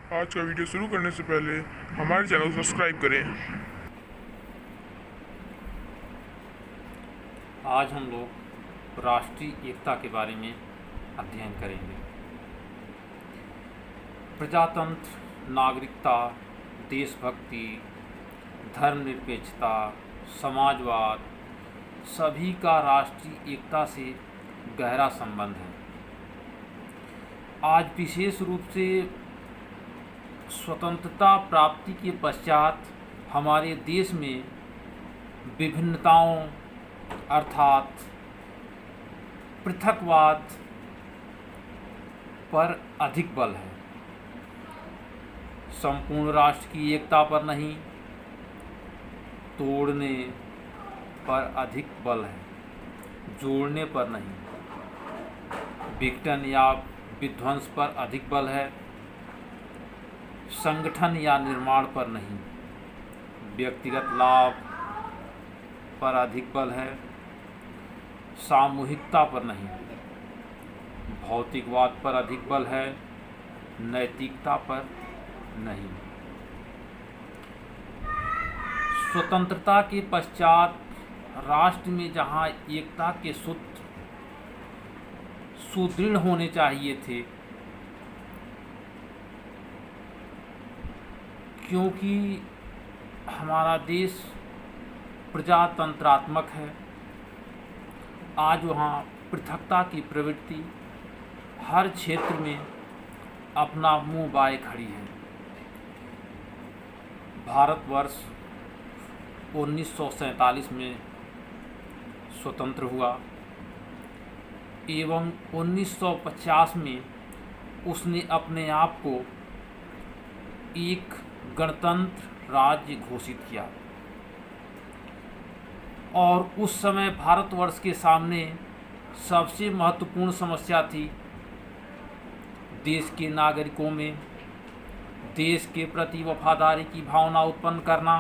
आज का वीडियो शुरू करने से पहले हमारे चैनल को सब्सक्राइब करें। आज हम लोग राष्ट्रीय एकता के बारे में अध्ययन करेंगे। प्रजातंत्र, नागरिकता, देशभक्ति, धर्मनिरपेक्षता, समाजवाद सभी का राष्ट्रीय एकता से गहरा संबंध है। आज विशेष रूप से स्वतंत्रता प्राप्ति के पश्चात हमारे देश में विभिन्नताओं अर्थात पृथकवाद पर अधिक बल है। संपूर्ण राष्ट्र की एकता पर नहीं, तोड़ने पर अधिक बल है, जोड़ने पर नहीं। विघटन या विध्वंस पर अधिक बल है, संगठन या निर्माण पर नहीं। व्यक्तिगत लाभ पर अधिक बल है, सामूहिकता पर नहीं। भौतिकवाद पर अधिक बल है, नैतिकता पर नहीं। स्वतंत्रता के पश्चात राष्ट्र में जहाँ एकता के सूत्र सुदृढ़ होने चाहिए थे, क्योंकि हमारा देश प्रजातंत्रात्मक है, आज वहाँ पृथकता की प्रवृत्ति हर क्षेत्र में अपना मुंह बाए खड़ी है। भारतवर्ष 1947 में स्वतंत्र हुआ एवं 1950 में उसने अपने आप को एक गणतंत्र राज्य घोषित किया और उस समय भारतवर्ष के सामने सबसे महत्वपूर्ण समस्या थी देश के नागरिकों में देश के प्रति वफादारी की भावना उत्पन्न करना।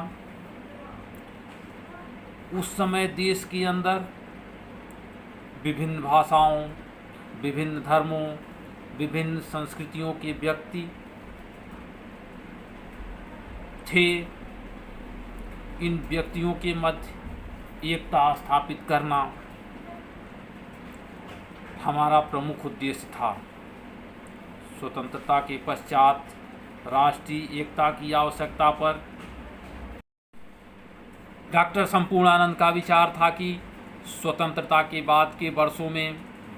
उस समय देश के अंदर विभिन्न भाषाओं, विभिन्न धर्मों, विभिन्न संस्कृतियों के व्यक्ति थे। इन व्यक्तियों के मध्य एकता स्थापित करना हमारा प्रमुख उद्देश्य था। स्वतंत्रता के पश्चात राष्ट्रीय एकता की आवश्यकता पर डॉक्टर संपूर्णानंद का विचार था कि स्वतंत्रता के बाद के वर्षों में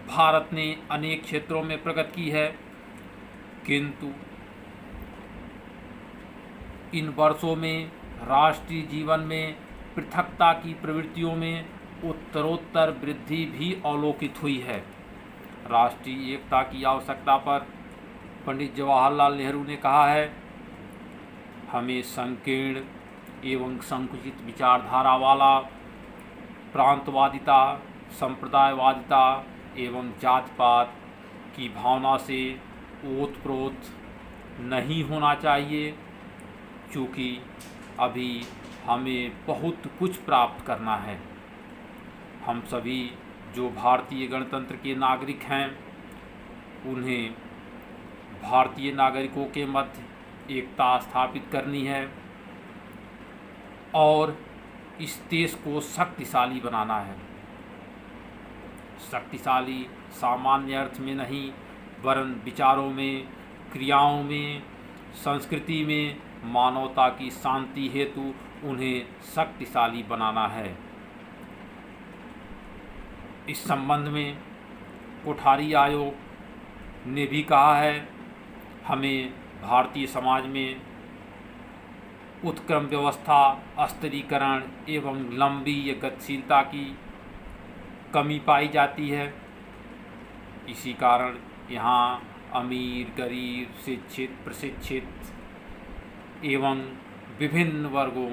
भारत ने अनेक क्षेत्रों में प्रगति की है, किंतु इन वर्षों में राष्ट्रीय जीवन में पृथकता की प्रवृत्तियों में उत्तरोत्तर वृद्धि भी अवलोकित हुई है। राष्ट्रीय एकता की आवश्यकता पर पंडित जवाहरलाल नेहरू ने कहा है, हमें संकीर्ण एवं संकुचित विचारधारा वाला प्रांतवादिता, संप्रदायवादिता एवं जातिपात की भावना से ओतप्रोत नहीं होना चाहिए, क्योंकि अभी हमें बहुत कुछ प्राप्त करना है। हम सभी जो भारतीय गणतंत्र के नागरिक हैं, उन्हें भारतीय नागरिकों के मध्य एकता स्थापित करनी है और इस देश को शक्तिशाली बनाना है। शक्तिशाली सामान्य अर्थ में नहीं, वरन विचारों में, क्रियाओं में, संस्कृति में मानवता की शांति हेतु उन्हें शक्तिशाली बनाना है। इस संबंध में कोठारी आयोग ने भी कहा है, हमें भारतीय समाज में उत्क्रम व्यवस्था, स्तरीकरण एवं लंबी गतिशीलता की कमी पाई जाती है। इसी कारण यहाँ अमीर, गरीब, शिक्षित, प्रशिक्षित एवं विभिन्न वर्गों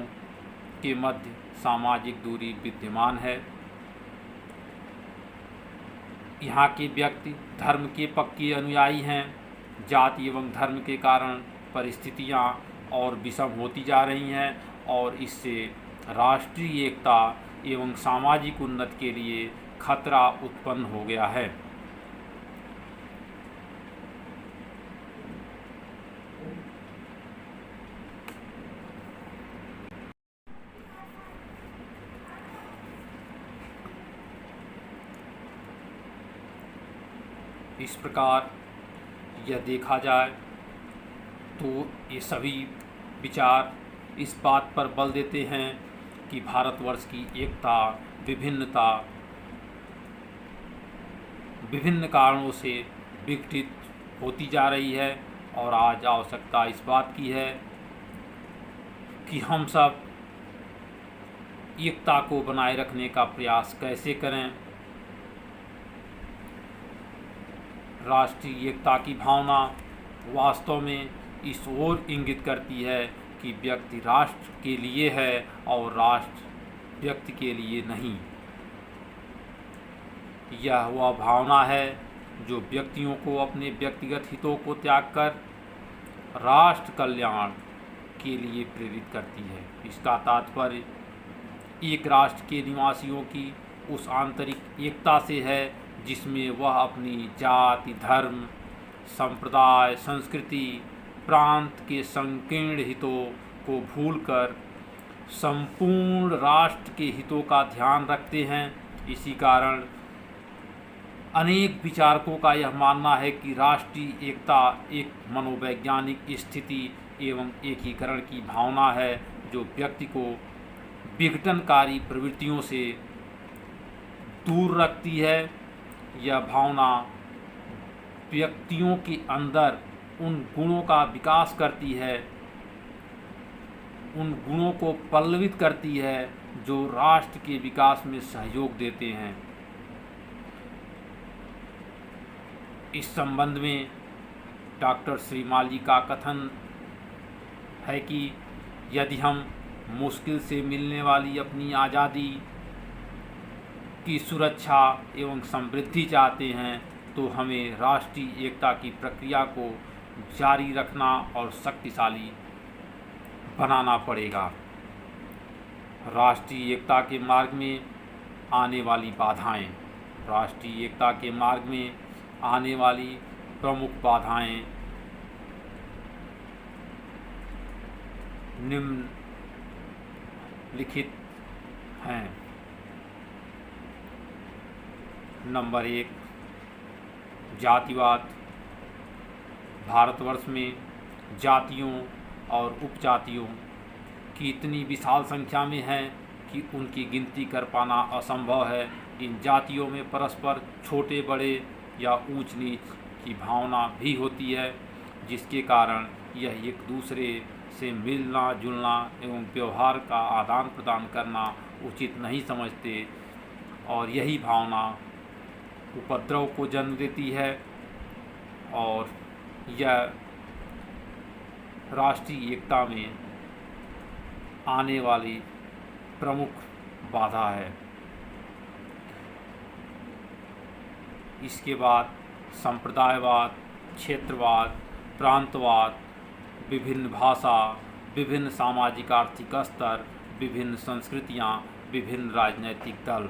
के मध्य सामाजिक दूरी विद्यमान है। यहाँ के व्यक्ति धर्म के पक्के अनुयायी हैं। जाति एवं धर्म के कारण परिस्थितियाँ और विषम होती जा रही हैं और इससे राष्ट्रीय एकता एवं सामाजिक उन्नति के लिए खतरा उत्पन्न हो गया है। इस प्रकार यह देखा जाए तो ये सभी विचार इस बात पर बल देते हैं कि भारतवर्ष की एकता विभिन्नता विभिन्न कारणों से विघटित होती जा रही है और आज आवश्यकता इस बात की है कि हम सब एकता को बनाए रखने का प्रयास कैसे करें। राष्ट्रीय एकता की भावना वास्तव में इस ओर इंगित करती है कि व्यक्ति राष्ट्र के लिए है और राष्ट्र व्यक्ति के लिए नहीं। यह वह भावना है जो व्यक्तियों को अपने व्यक्तिगत हितों को त्याग कर राष्ट्र कल्याण के लिए प्रेरित करती है। इसका तात्पर्य एक राष्ट्र के निवासियों की उस आंतरिक एकता से है जिसमें वह अपनी जाति धर्म संप्रदाय संस्कृति प्रांत के संकीर्ण हितों को भूलकर संपूर्ण राष्ट्र के हितों का ध्यान रखते हैं। इसी कारण अनेक विचारकों का यह मानना है कि राष्ट्रीय एकता एक मनोवैज्ञानिक स्थिति एवं एकीकरण की भावना है जो व्यक्ति को विघटनकारी प्रवृत्तियों से दूर रखती है। यह भावना व्यक्तियों के अंदर उन गुणों का विकास करती है, उन गुणों को पल्लवित करती है जो राष्ट्र के विकास में सहयोग देते हैं। इस संबंध में डॉक्टर श्रीमाली का कथन है कि यदि हम मुश्किल से मिलने वाली अपनी आज़ादी की सुरक्षा एवं समृद्धि चाहते हैं तो हमें राष्ट्रीय एकता की प्रक्रिया को जारी रखना और शक्तिशाली बनाना पड़ेगा। राष्ट्रीय एकता के मार्ग में आने वाली बाधाएं। राष्ट्रीय एकता के मार्ग में आने वाली प्रमुख बाधाएं निम्नलिखित हैं। नंबर 1, जातिवाद। भारतवर्ष में जातियों और उपजातियों की इतनी विशाल संख्या में है कि उनकी गिनती कर पाना असंभव है। इन जातियों में परस्पर छोटे बड़े या ऊंच नीच की भावना भी होती है जिसके कारण यह एक दूसरे से मिलना जुलना एवं व्यवहार का आदान प्रदान करना उचित नहीं समझते और यही भावना उपद्रव को जन्म देती है और यह राष्ट्रीय एकता में आने वाली प्रमुख बाधा है। इसके बाद संप्रदायवाद, क्षेत्रवाद, प्रांतवाद, विभिन्न भाषा, विभिन्न सामाजिक आर्थिक स्तर, विभिन्न संस्कृतियाँ, विभिन्न राजनैतिक दल।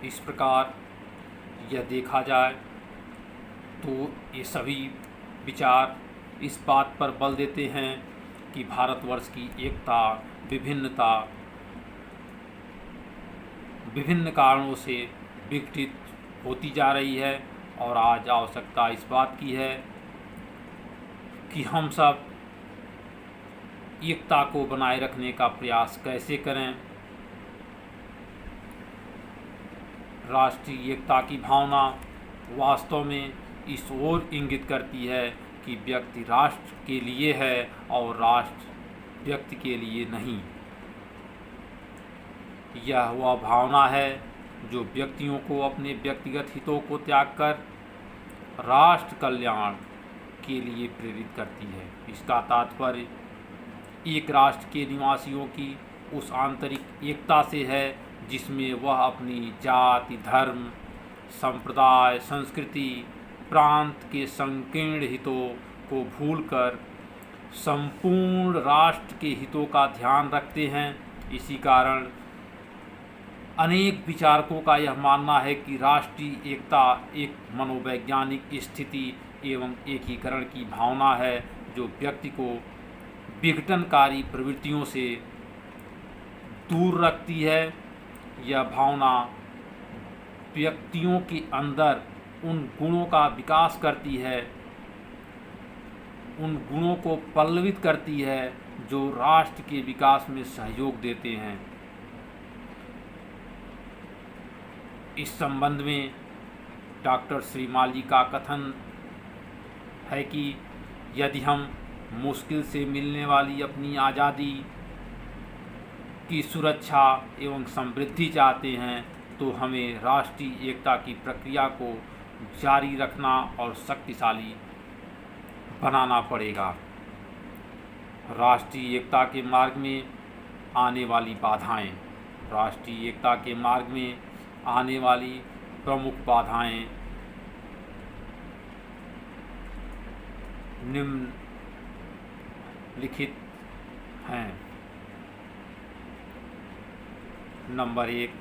इस प्रकार यह देखा जाए तो ये सभी विचार इस बात पर बल देते हैं कि भारतवर्ष की एकता विभिन्नता विभिन्न कारणों से विघटित होती जा रही है और आज आवश्यकता इस बात की है कि हम सब एकता को बनाए रखने का प्रयास कैसे करें। राष्ट्रीय एकता की भावना वास्तव में इस ओर इंगित करती है कि व्यक्ति राष्ट्र के लिए है और राष्ट्र व्यक्ति के लिए नहीं। यह वह भावना है जो व्यक्तियों को अपने व्यक्तिगत हितों को त्याग कर राष्ट्र कल्याण के लिए प्रेरित करती है। इसका तात्पर्य एक राष्ट्र के निवासियों की उस आंतरिक एकता से है जिसमें वह अपनी जाति धर्म संप्रदाय संस्कृति प्रांत के संकीर्ण हितों को भूलकर संपूर्ण राष्ट्र के हितों का ध्यान रखते हैं। इसी कारण अनेक विचारकों का यह मानना है कि राष्ट्रीय एकता एक मनोवैज्ञानिक स्थिति एवं एकीकरण की भावना है जो व्यक्ति को विघटनकारी प्रवृत्तियों से दूर रखती है। यह भावना व्यक्तियों के अंदर उन गुणों का विकास करती है, उन गुणों को पल्लवित करती है जो राष्ट्र के विकास में सहयोग देते हैं। इस संबंध में डॉक्टर श्रीमाली का कथन है कि यदि हम मुश्किल से मिलने वाली अपनी आज़ादी की सुरक्षा एवं समृद्धि चाहते हैं तो हमें राष्ट्रीय एकता की प्रक्रिया को जारी रखना और शक्तिशाली बनाना पड़ेगा। राष्ट्रीय एकता के मार्ग में आने वाली बाधाएं। राष्ट्रीय एकता के मार्ग में आने वाली प्रमुख बाधाएं निम्नलिखित हैं। नंबर 1,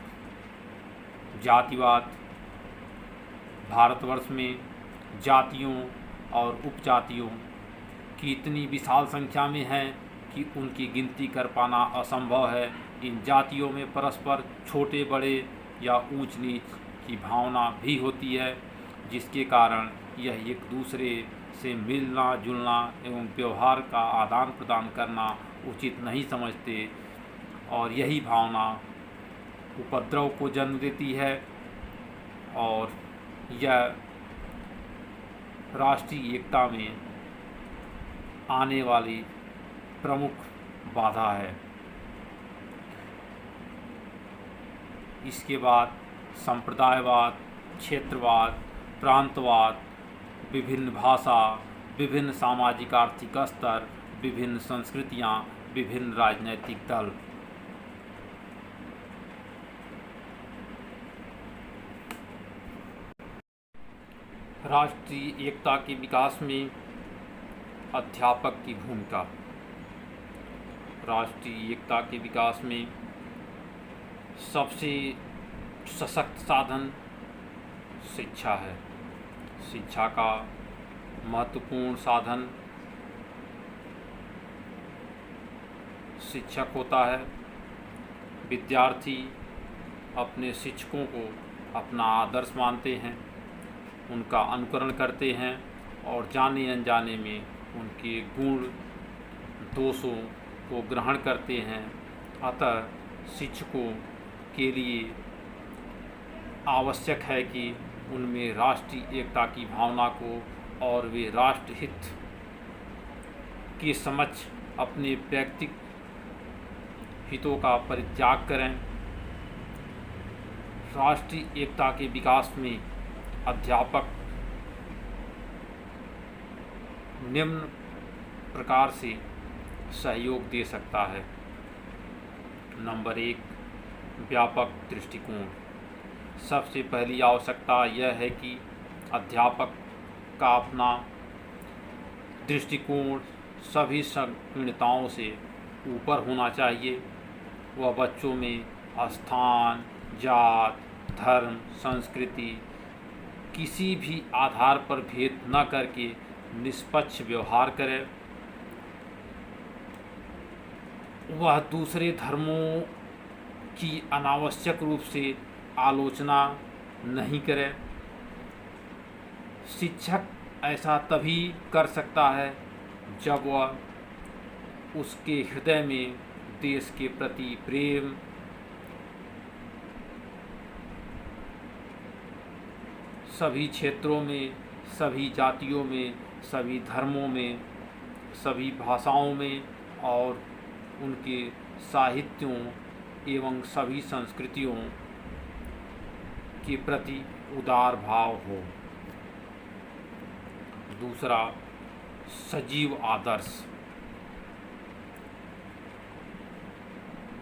जातिवाद। भारतवर्ष में जातियों और उपजातियों की इतनी विशाल संख्या में है कि उनकी गिनती कर पाना असंभव है। इन जातियों में परस्पर छोटे बड़े या ऊंच नीच की भावना भी होती है, जिसके कारण यह एक दूसरे से मिलना जुलना एवं व्यवहार का आदान प्रदान करना उचित नहीं समझते और यही भावना उपद्रव को जन्म देती है और यह राष्ट्रीय एकता में आने वाली प्रमुख बाधा है। इसके बाद संप्रदायवाद, क्षेत्रवाद, प्रांतवाद, विभिन्न भाषा, विभिन्न सामाजिक आर्थिक स्तर, विभिन्न संस्कृतियाँ, विभिन्न राजनैतिक दल। राष्ट्रीय एकता के विकास में अध्यापक की भूमिका। राष्ट्रीय एकता के विकास में सबसे सशक्त साधन शिक्षा है। शिक्षा का महत्वपूर्ण साधन शिक्षक होता है। विद्यार्थी अपने शिक्षकों को अपना आदर्श मानते हैं, उनका अनुकरण करते हैं और जाने अनजाने में उनके गुण दोषों को ग्रहण करते हैं। अतः शिक्षकों के लिए आवश्यक है कि उनमें राष्ट्रीय एकता की भावना को और वे राष्ट्रहित के समक्ष अपने व्यक्तिगत हितों का परित्याग करें। राष्ट्रीय एकता के विकास में अध्यापक निम्न प्रकार से सहयोग दे सकता है। नंबर 1, व्यापक दृष्टिकोण। सबसे पहली आवश्यकता यह है कि अध्यापक का अपना दृष्टिकोण सभी संकीर्णताओं से ऊपर होना चाहिए। वह बच्चों में स्थान, जात, धर्म, संस्कृति किसी भी आधार पर भेद न करके निष्पक्ष व्यवहार करे। वह दूसरे धर्मों की अनावश्यक रूप से आलोचना नहीं करे। शिक्षक ऐसा तभी कर सकता है जब वह उसके हृदय में देश के प्रति प्रेम, सभी क्षेत्रों में, सभी जातियों में, सभी धर्मों में, सभी भाषाओं में और उनके साहित्यों एवं सभी संस्कृतियों के प्रति उदार भाव हो। दूसरा, सजीव आदर्श।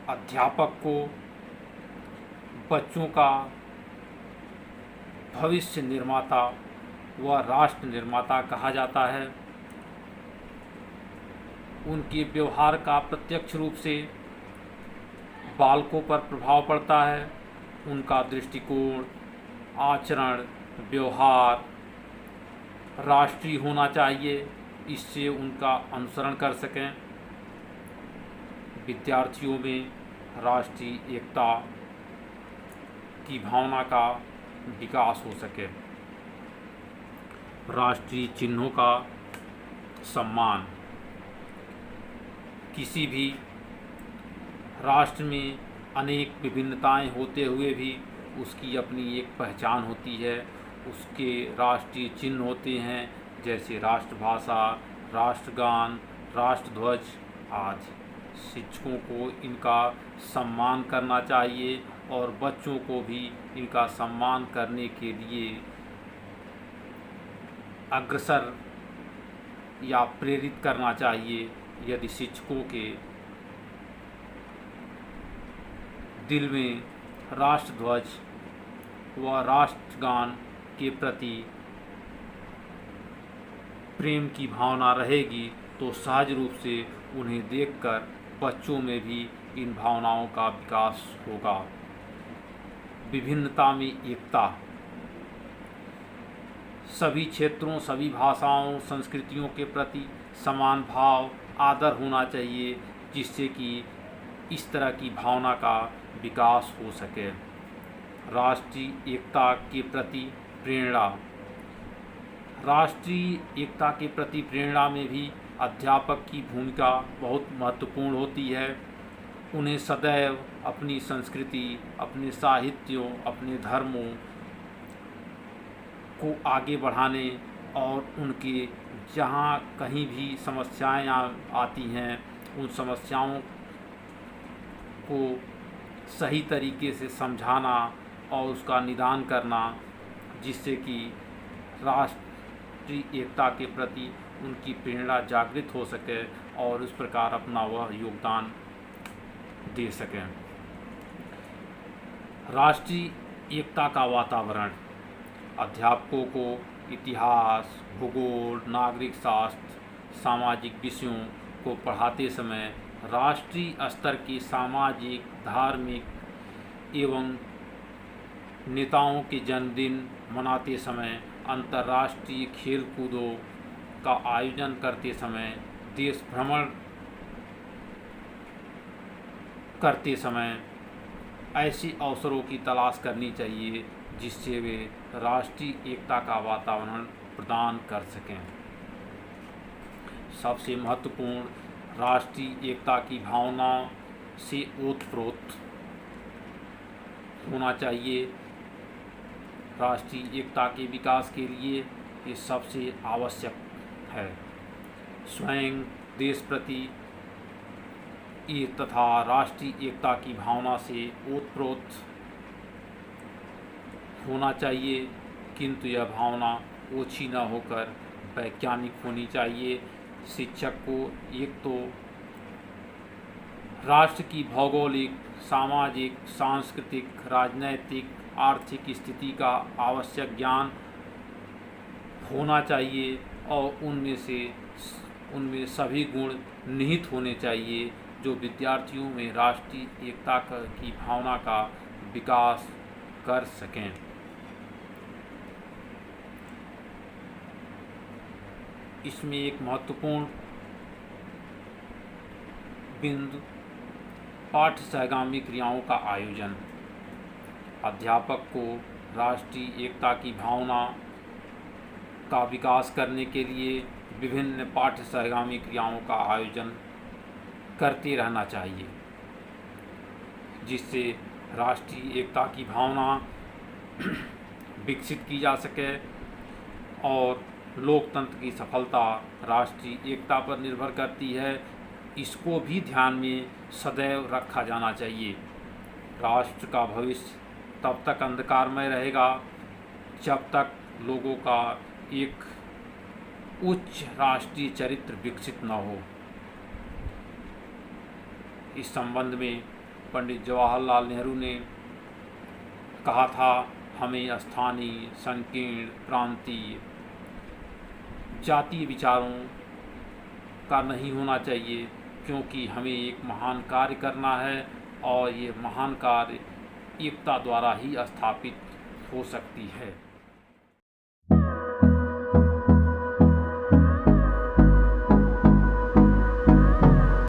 अध्यापक को बच्चों का भविष्य निर्माता व राष्ट्र निर्माता कहा जाता है। उनके व्यवहार का प्रत्यक्ष रूप से बालकों पर प्रभाव पड़ता है। उनका दृष्टिकोण, आचरण, व्यवहार राष्ट्रीय होना चाहिए, इससे उनका अनुसरण कर सकें। विद्यार्थियों में राष्ट्रीय एकता की भावना का विकास हो सके। राष्ट्रीय चिन्हों का सम्मान। किसी भी राष्ट्र में अनेक विभिन्नताएं होते हुए भी उसकी अपनी एक पहचान होती है। उसके राष्ट्रीय चिन्ह होते हैं, जैसे राष्ट्रभाषा, राष्ट्रगान, राष्ट्रध्वज आदि। शिक्षकों को इनका सम्मान करना चाहिए और बच्चों को भी इनका सम्मान करने के लिए अग्रसर या प्रेरित करना चाहिए। यदि शिक्षकों के दिल में राष्ट्रध्वज व राष्ट्रगान के प्रति प्रेम की भावना रहेगी तो सहज रूप से उन्हें देखकर बच्चों में भी इन भावनाओं का विकास होगा। विभिन्नता में एकता। सभी क्षेत्रों, सभी भाषाओं, संस्कृतियों के प्रति समान भाव, आदर होना चाहिए, जिससे कि इस तरह की भावना का विकास हो सके। राष्ट्रीय एकता के प्रति प्रेरणा। राष्ट्रीय एकता के प्रति प्रेरणा में भी अध्यापक की भूमिका बहुत महत्वपूर्ण होती है। उन्हें सदैव अपनी संस्कृति, अपने साहित्यों, अपने धर्मों को आगे बढ़ाने और उनके जहाँ कहीं भी समस्याएं आती हैं उन समस्याओं को सही तरीके से समझाना और उसका निदान करना, जिससे कि राष्ट्रीय एकता के प्रति उनकी प्रेरणा जागृत हो सके और इस प्रकार अपना वह योगदान दे सकें। राष्ट्रीय एकता का वातावरण। अध्यापकों को इतिहास, भूगोल, नागरिक शास्त्र, सामाजिक विषयों को पढ़ाते समय राष्ट्रीय स्तर के सामाजिक, धार्मिक एवं नेताओं के जन्मदिन मनाते समय, अंतर्राष्ट्रीय खेल कूदों का आयोजन करते समय, देश भ्रमण करते समय ऐसे अवसरों की तलाश करनी चाहिए जिससे वे राष्ट्रीय एकता का वातावरण प्रदान कर सकें। सबसे महत्वपूर्ण, राष्ट्रीय एकता की भावना से ओतप्रोत होना चाहिए। राष्ट्रीय एकता के विकास के लिए ये सबसे आवश्यक है। स्वयं देश प्रति ये तथा राष्ट्रीय एकता की भावना से ओतप्रोत होना चाहिए, किंतु यह भावना ओछी न होकर वैज्ञानिक होनी चाहिए। शिक्षक को एक तो राष्ट्र की भौगोलिक, सामाजिक, सांस्कृतिक, राजनैतिक, आर्थिक स्थिति का आवश्यक ज्ञान होना चाहिए और उनमें सभी गुण निहित होने चाहिए जो विद्यार्थियों में राष्ट्रीय एकता की भावना का विकास कर सकें। इसमें एक महत्वपूर्ण बिंदु पाठ्य सहगामी क्रियाओं का आयोजन। अध्यापक को राष्ट्रीय एकता की भावना का विकास करने के लिए विभिन्न पाठ्य सहगामी क्रियाओं का आयोजन करते रहना चाहिए, जिससे राष्ट्रीय एकता की भावना विकसित की जा सके और लोकतंत्र की सफलता राष्ट्रीय एकता पर निर्भर करती है। इसको भी ध्यान में सदैव रखा जाना चाहिए। राष्ट्र का भविष्य तब तक अंधकारमय रहेगा जब तक लोगों का एक उच्च राष्ट्रीय चरित्र विकसित न हो। इस संबंध में पंडित जवाहरलाल नेहरू ने कहा था, हमें स्थानीय, संकीर्ण, प्रांतीय, जातीय विचारों का नहीं होना चाहिए, क्योंकि हमें एक महान कार्य करना है और ये महान कार्य एकता द्वारा ही स्थापित हो सकती है।